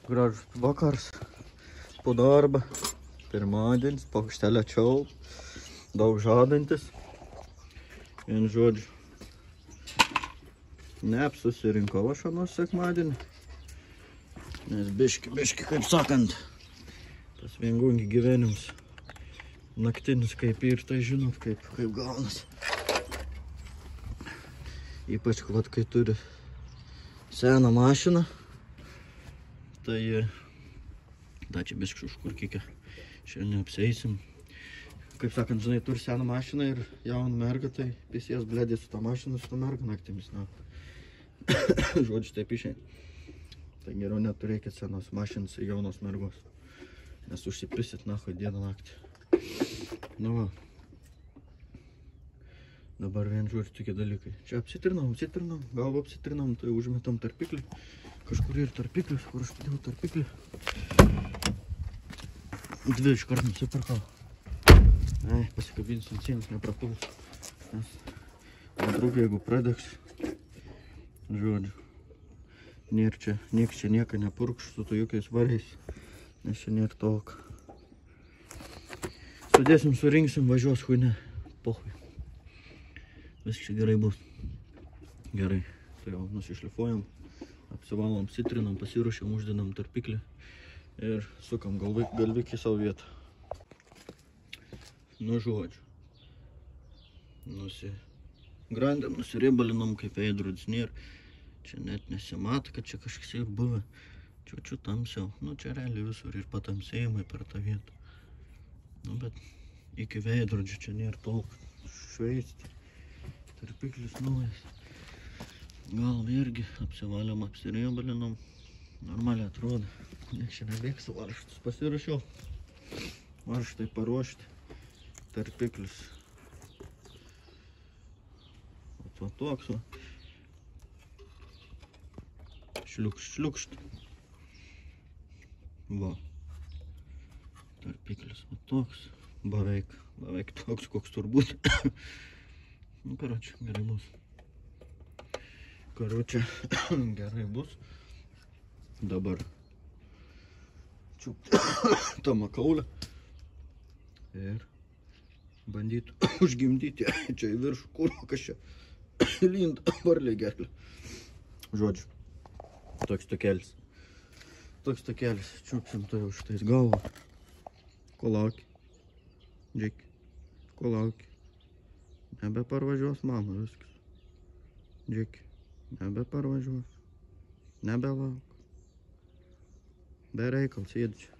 Gražus vakars po darba, pirmadienis, paukštelė čiaul, daug žadantis. Vien žodžiu, neapsusirinkau aš anos sekmadienį, nes biški, kaip sakant, tas viengungi gyvenimas naktinis kaip ir tai žinot, kaip gaunas. Ypač, kai turi seną mašiną, tai čia biškai kažkur kikia, šiandien apsieisim. Kaip sakant, žinai, turi seną mašiną ir jauną mergą, tai pisės blėdė su tą mašiną, su tą mergą naktimis, na. Žodžiu, taip išeina. Tai geriau neturėkit senos mašinos ir jaunos mergos, nes užsipisit, nahui, dieną naktį. Nu va. Dabar vien žodžiu tokie dalykai. Čia apsitrinam, galvą apsitrinam, tai užmetam tarpiklį. Kažkur ir tarpiklis, kur aš padėjau tarpiklį. Dvi iš karto nusipirkau. Pasikabinsiu ant sienos, neprapuls. Nes draugai, jeigu pradegs, žodžiu, nieks čia nieko nepurkš su to jokiais variais, nes čia nėra tolk. Sudėsim, surinksim, važiuos huine, pohui. Viskas čia gerai bus. Gerai, tai jau nusišlifuojam, apsivalom, apsitrinam, pasiruošiam, uždedam tarpiklį ir sukam galvikį savo vietą. Nu žodžiu, nusigrandėm, nusiribalinom, kaip veidrodis nėra. Čia net nesimato, kad čia kažkas ir buvo. Čiučiu tamsiau. Nu čia realiai visur ir patamsėjimai per tą vietą. Nu bet iki veidrodžio čia nėra tolk šveisti. Tarpiklis naujas. Galva irgi apsivalėm, apsiribalinom. Normaliai atrodo. Nieks čia nebėgsiu, varžtus pasirašiau. Varžtai paruošti. Tarpiklis. Va toks va. Šliukšt. Va. Tarpiklis va toks. Beveik toks, koks turbūt. Nu, karočią, gerai bus. Dabar čiupti tą makaulę ir bandyti užgimdyti čia į viršų, kur kas čia linda varliai gerklė. Žodžiu, toks takelis, čiupsim to jau šitais galvą. Ko lauki? Džeki, ko lauki? Nebeparvažiuos, mama, viskas. Džeki, nebeparvažiuos, nebelauk. Be reikal, sėdi čia.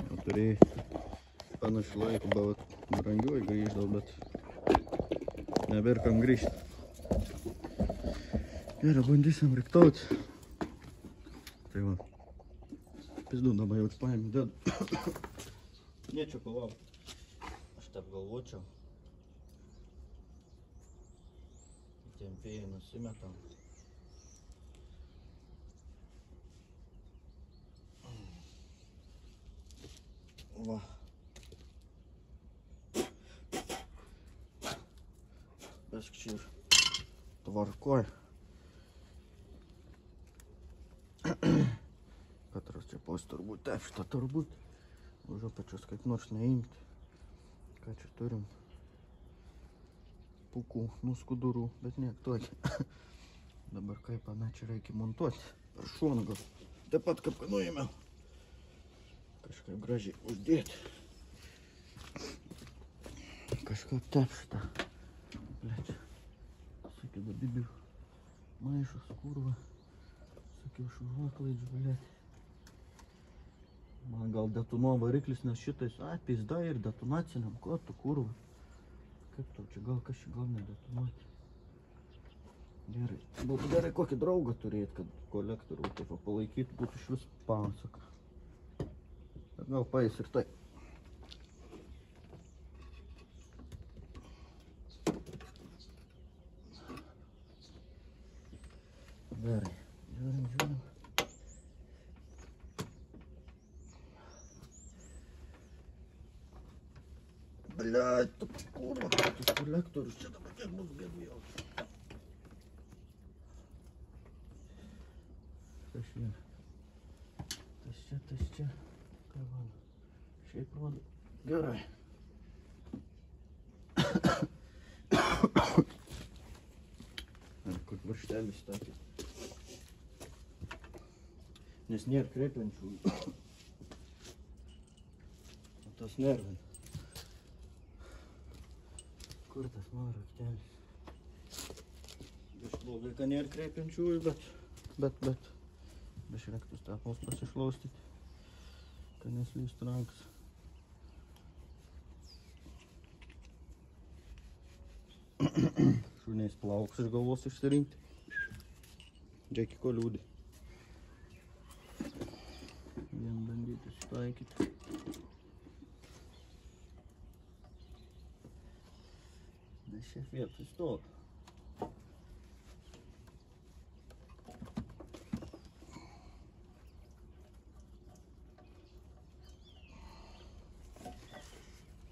Jau turėjai panašių laikų, bet brangiuoju grįždau, bet nebėra kam grįžti. Gerai, bandysim riktauti. Tai va. Pizdu, dabar jau paėmė dedu. Niečio palauk. Aš taip galvočiau. Tiem fėjai nusimetam. Va. Viskas čia ir tvarkoj. Katras čia pos turbūt, šitą turbūt. Už apačios kaip nors neimti. Ką čia turim? Pūkų, nuskudurų, bet niek tokį. Dabar kaip čia reikia montuoti. Per šoną gal. Taip pat kaip nuėmiau. Kažkaip gražiai uždėti. Kažkaip tep šitą. Blėčia. Sakiau, dabibių maišas, kurva. Sakiau, šuvaklaidžių, blėti. Man gal detonuo variklis, nes šitais, pizda ir detonaciniam, ko tu kurva. Kaip tau čia gal kažkaip gal nedetonuoti. Gerai. Būtų gerai kokį draugą turėti, kad kolektorių taip palaikyti, būtų iš vis pasaka. Bet gal paės ir tai. Gerai. Žiūrim. Блядь, tu kurva, tas kolektorius čia dabar kiek bus bėdų jau. kas yra. Tas čia. Ką man? Šiaip rodo. Gerai. Ar kur varžtelis statė. Nes nėra kreipiančių. O tas nervin. Kur tas mano raktelis? Biš blogai, kad nėra kreipiančiųjų, bet. Biš rektus tapos pasišlaustyti, kad neslystų rankas. Šuniais plaukus iš galvos išsirinkti. Džeki ko liūdė. Vien bandyti sutaikyti. Nes šiek vietoj stovi.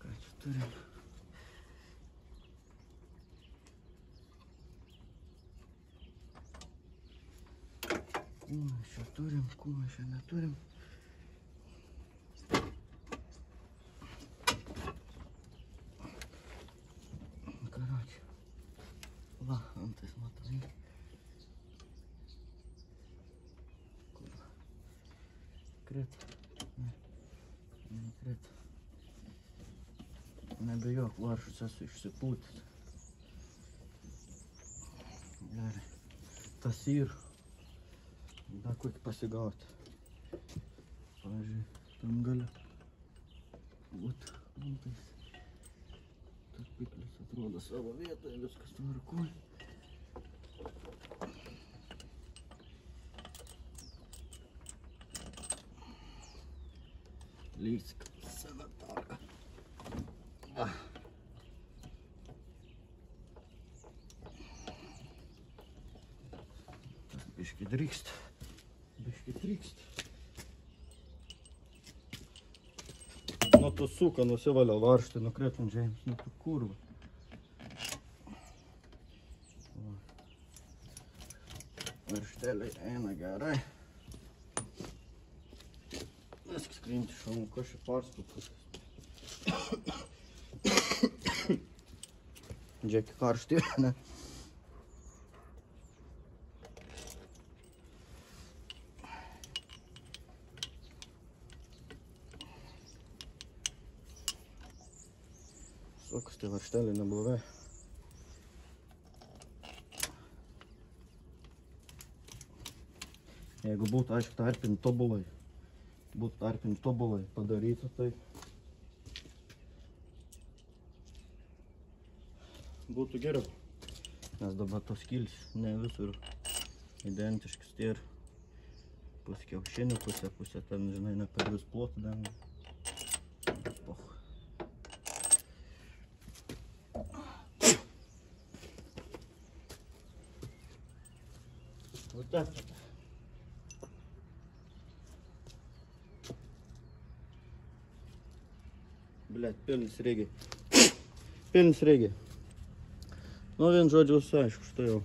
Ką čia turim? Ko mes čia turim, ko mes čia neturim. Karoči. Va, antais matai. Kur? Krit. Ne krit. Nebejok, varšus esu išsipūtęs. Gerai. Tas yra. Da kokį pasigauti. Pavyzdžiui, tam gale būt antais. Tas piklis atrodo savo vietoje, viskas tvarkoj. Lysk save tarka. Tas biški drykst. Nu tu suka, nusivalio varštį, nukretum žemės, nu tu kurva. Varšteliai eina gerai. Viskas krinti šaunu, kažkai parstupas. Džeki karšti, ne? Sokas tai varšteliai neblogai. Jeigu būtų, aišku, tarpinti tobulai padaryta, tai būtų geriau. Nes dabar tos skilys ne visur identiškas. Tai ir pusė kiaušinių, pusė ten, žinai, ne per vis plotą dengia. Poch. Вот так вот. Блядь, pilnis reigiai. Nu, vien žodžiu, aišku, štai jau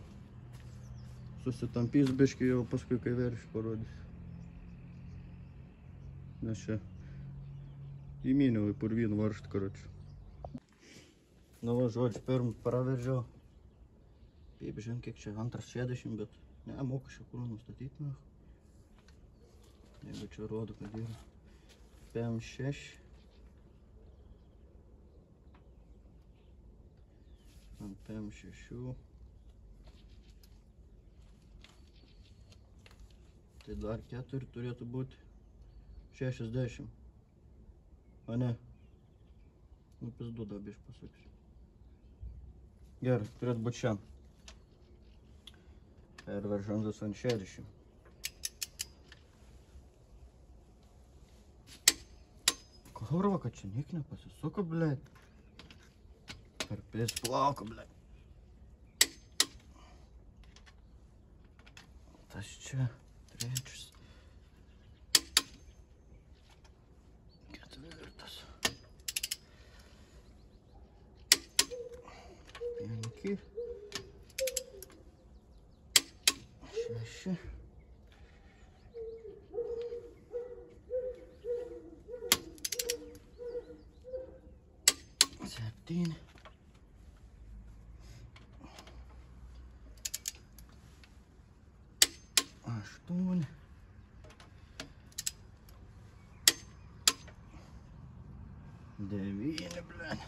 susitampys biškį, jau paskui kai veršį parodys. Nes čia įmyniau į purvyną varštą, karočią. Nu, va, žodžiu, pirm praveržiau. Kaip, žin, kiek čia, 2,60, bet ne, mokesčio kur nustatyti, na. Jeigu čia rodo, kad yra PM6. Ant PM6. Tai dar 4 turėtų būti 60. O ne? Nu, pizdu dabar iš pasakysiu. Gerai, turėtų būti šiandien. Perveržandas ant 60. Kurva, kad čia niek nepasisuko, blėt. Per pės plauko, blėt. Tas čia trečias. Ketvirtas. 5. 6. 8. 9, blėt.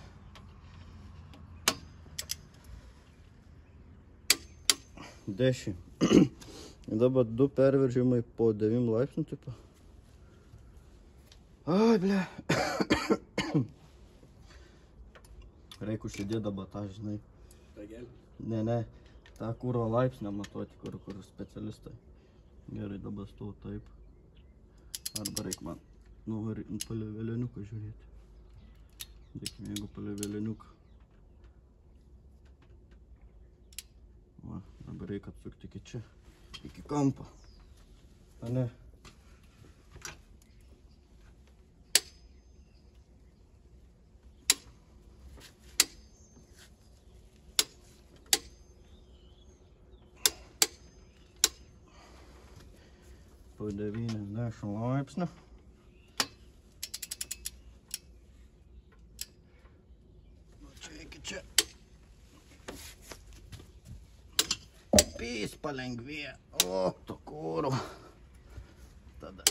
Dešimt. Dabar 2 perveržimai po 9 laipsnių tipo. Ai, blė. Reikia užsidėti dabar tą, žinai. Ne, tą kuro laipsnę matuoti, kur specialistai. Gerai, dabar stau taip. Arba reikia man palei vėleniuką žiūrėti. Dėkime, jeigu palei vėleniuką. Va, dabar reikia atsukti iki čia, iki kampo. A ne? Po 90 laipsnių. Čia. Pys palengvėja. O, to kūro. Tada.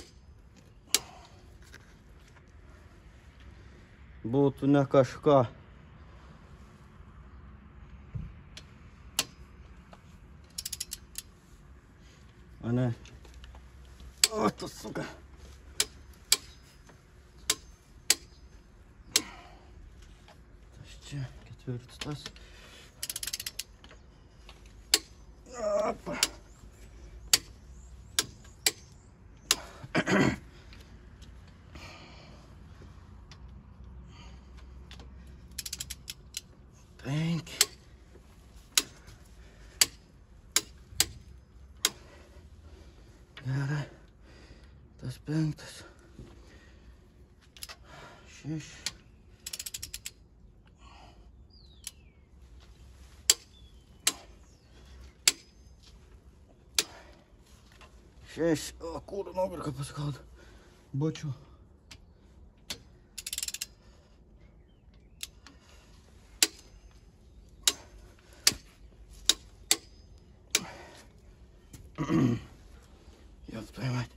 Būtų ne kažką. A ne? O, tu suka. Tas čia. Ketvirtas. Opa. Penki. Gerai. Tas 5. 6. 6. O, kūro nuogarką paskauda. Bačiu. Ёб твою мать.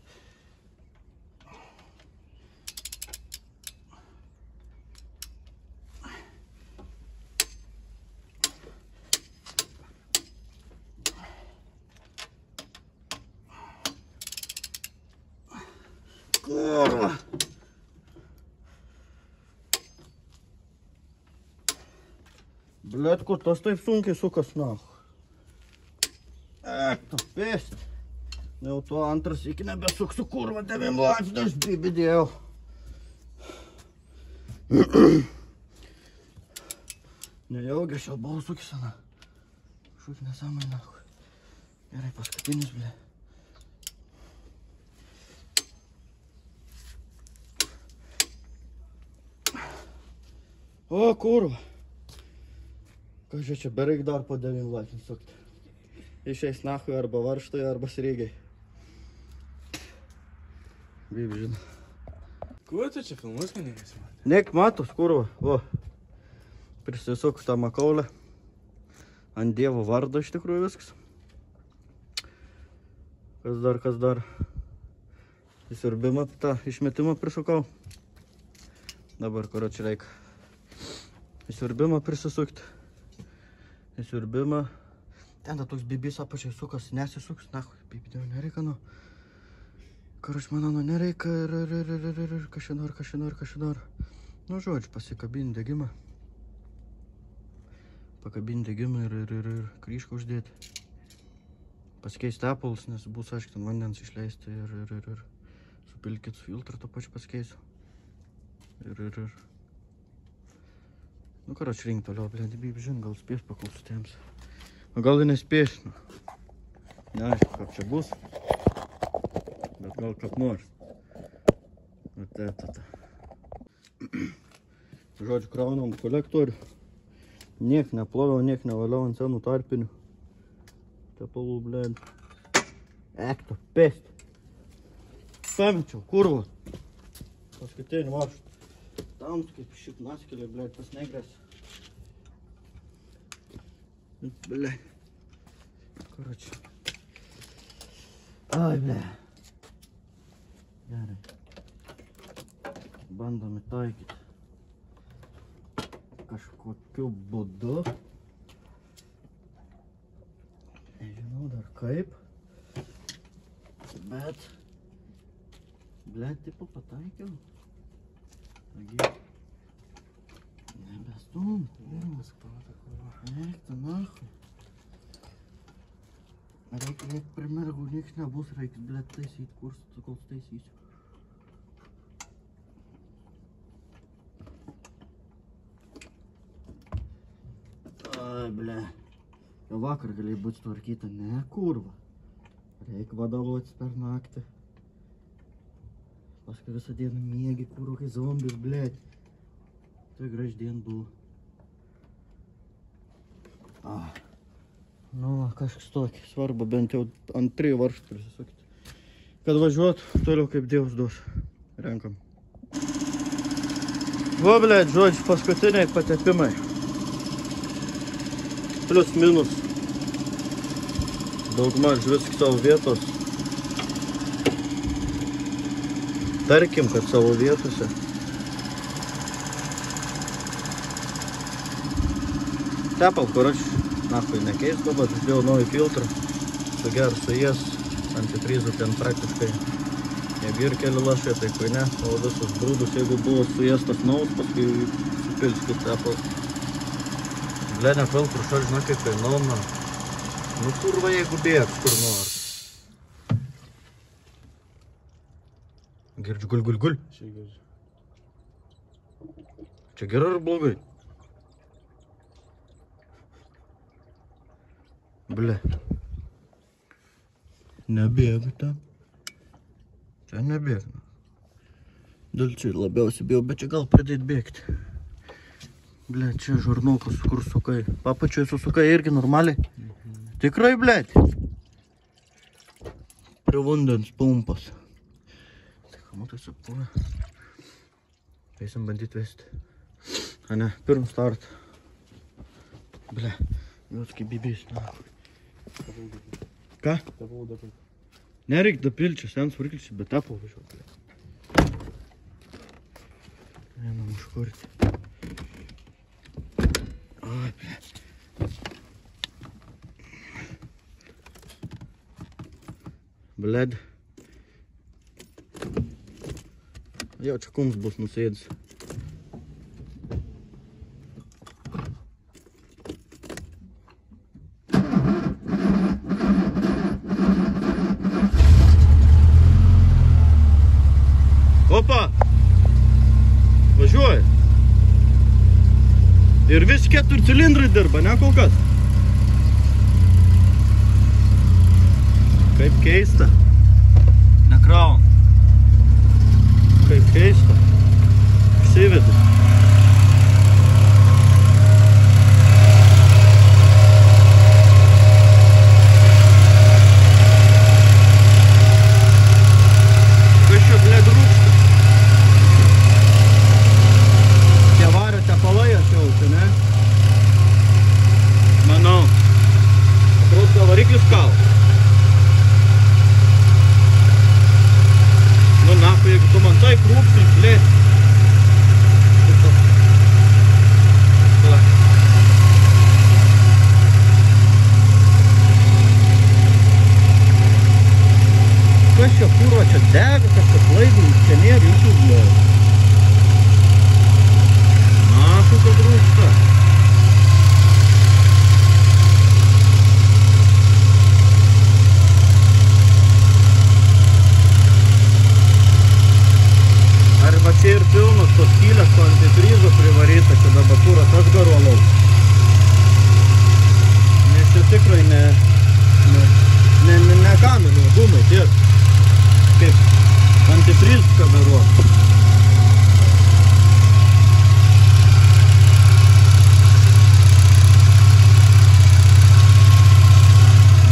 Kurva. Blet, kur tas taip sunkiai sukas, nahu. Tu pėst. Jau to antras iki nebesuksiu, kurva, 9 laipsnių aš bibidėjau. Nejaugi, aš jau buvau sukisana. Šūk nesamai, nahu. Gerai, paskutinis, ble. O, kurva. Ką čia bereik dar po 9 laipsnių sukti. Išeis nahui arba varžtai, arba srėgiai. Kaip žinau. Kuo tu čia filmus manėsi? Nek matos, kurva. O. Prisisuk tą makaulę. Ant Dievo vardo iš tikrųjų viskas. Kas dar. Įsiurbimą, tą išmetimą prisukau. Dabar, kur čia reikia. Įsiurbimą prisisukti. Įsiurbimą. Ten da toks bibis apačiai sukas, nesisuks. Nahui, bibidėjau, nereikia, nu. Karoč, mano, nu, nereikia ir kažinor. Nu, žodžiu, pasikabinti degimą. Pakabinti degimą ir kryšką uždėti. Pasikeisti tepalus, nes bus, aišku, ten vandens išleisti ir supilkit filtrą to pačiu pasikeisiu. Ir. Nu, karoč, rink toliau, blėd, žin, gal spės paklausutėms. O gal ir nespės, nu. Neaišku, kaip čia bus. Bet gal kaip nors. Ta. Žodžiu, kraunam kolektorių. Niek neploviau, niek nevaliau ant senų tarpinių. Tepalų, blėd. Ekto, pėst. Pamečiau, kurva. Paskutinį varžtą. Tam kaip šit naskeliai, blėd, tas negrės. Blėd. Короче. Ai, ble. Gerai. Bandome taikyti kažkokiu būdu. Nežinau dar kaip. Bet... Ble, tipo pataikiau. Taigi... Nebestum. Eik, tu nahui. Reikia primergų, nieks nebus, reikia, ble, taisyti, kur kol taisysiu. Ai, ble. Jau vakar galėjo būti sutvarkyta, ne, kurva. Reikia vadovautis per naktį. Paskui visą dieną miegi, kurva, kai zombis, ble. Tai graždien buvo. Nu, kažkas tokį. Svarbu bent jau ant 3 varštų prisisukti. Kad važiuot, toliau kaip Dievas duos. Renkam. Va, blėt, žodžiu, paskutiniai patepimai. Plius minus. Daugmaž viskas savo vietos. Tarkim, kad savo vietose. Tepal, kur aš nahui nekeist, bet uždėjau naują filtrą. Suger su jas, antifrizų ten praktiškai. Jeigu ir keli lašai, tai kai ne, o visus brūdus, jeigu buvo suėstas naus, paskui supilskit tepal. Glenė filtrų šal, žinai, kaip kai nauna. Nu kurva, jeigu bėgs kur nors. Girdžiu, gul. Čia girdžiu. Čia gerai ar blogai? Ble. Nebėgu ten. Čia nebėgna. Dėl čia labiausiai bijau, bet čia gal pradėt bėgti. Ble, čia žarnokas, kur sukai. Papačioj susukai irgi normaliai. Tikrai, ble. Prie vandens pumpas. Tai kamutai supūvė. Eisim bandyt vesti. A ne, pirm start. Ble, jos kaip bibys. Ką? Tepalų dapil. Nereik dapil, čia sens variklis, bet tepal važiuot. Einam užkurti. Ai, ble. Bled. Jau čia kums bus nusėdis. Opa! Važiuoja. Ir visi 4 cilindrai dirba, ne kol kas? Kaip keista. Nekraun. Kaip keista. Išsivedė. Kas čia, blėd, rūksta? Tie vario tepalai aš jaučiu, ne? Manau. Atrodo, variklis kal. Nu, nahui, jeigu tu man taip rūpsi, blėt. Kas čia kurva, čia dega, kažkas laidų, čia nėra jūsų blėt. Nahui, kad rūksta. Arba čia ir pilnas tos skylės su antifrizo privaryta, čia dabar turas aš garuolaus. Nes čia tikrai ne kamino, dūmai tiek. Kaip antifrizką garuo.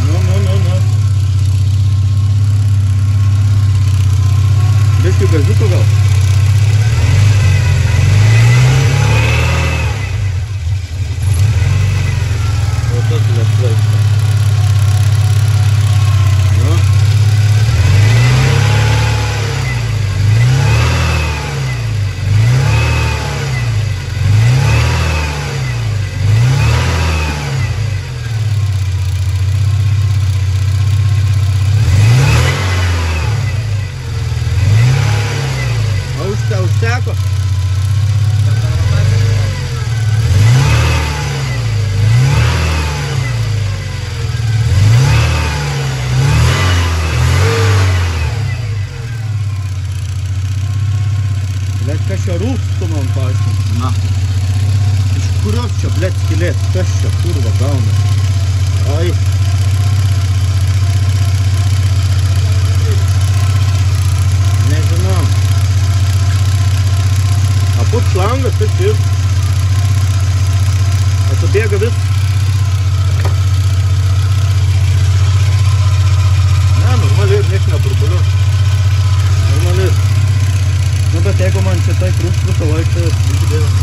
Nu. Biškį gaziuko gal? O tas lėšlaista. Nu. kas čia, kurva, gauna. Ai. Nežinau. Aput šlangas, taip ir. Atubėga vis. Ne, normaliai, nieks neburbuliu. Normaliai. Nu, bet jeigu man čia tai krūks visą laiką, tai įdėjau.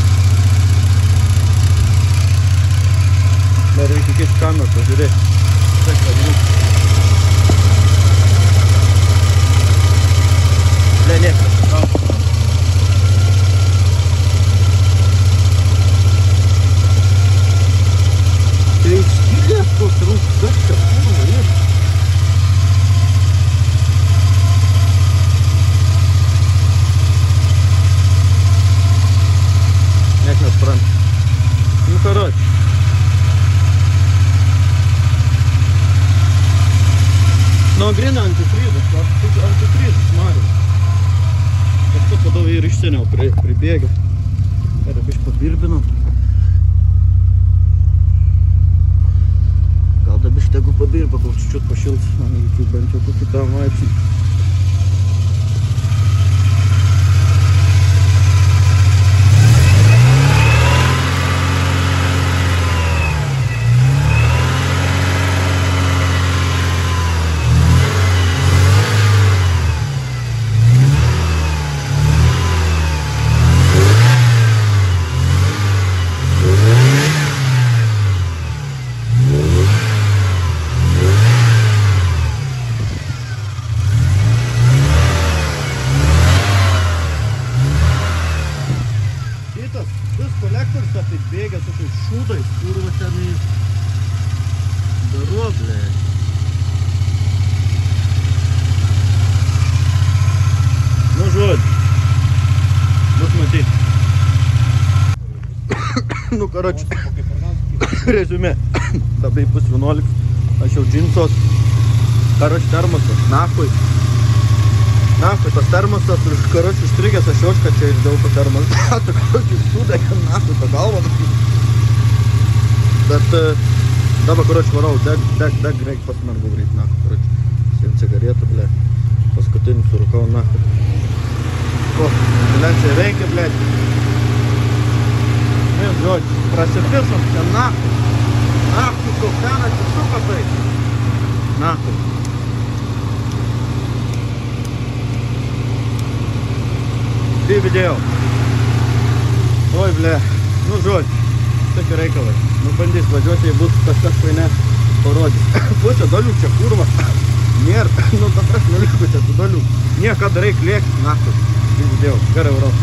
Dar reikia keisti kamerą, pažiūrėti. Tai kamerų. Ne, niekas. Tai skylės tos rūks, kas čia kurva ir. Net nesprant. Nu, karoči. Nu, grina antifrizas, antifrizas marim. Kažkas padau ir išsienio pribėgė. Ir biškai pabirbinam. Gal da biškai tegu pabirba, kol čiut pašils. Iki bent jau kokį tam laipsnį. Vis kolektorius apibėgė tokiais šūdais, kurva ten į daruoblę. Nu, žodžiu. Bus matyti. Nu, karoči. Reziumė. Dabar pus 11. Aš jau džinsos. Karoči termosas. Nafui. Nafui tas termosas ir karoči užstrigęs aš jaučiu, kad čia ir daug termos. Karoči sudegė nafui tą galvą. Bet dabar karoči varau, deg reik pasmergu greit nafui, karoči. Sėm cigaretą, ble. Paskutinį surukau nafui. Ko, ventilencija veikia, ble. Vien žodžiu, prasipisom čia nafui. Nafui, kokteną atsisuka tai. Nafui. Tai video. Oi, ble. Nu, žodžiu. Tokie reikalai. Nu, bandys važiuoti, jei bus kažkas paine parodys. Pusė dalių čia kurva. Nėra. Nu, ta prasme, likusia tų dalių. Niekada reik lėkti. Nafui. Tai video. Gerai, varau.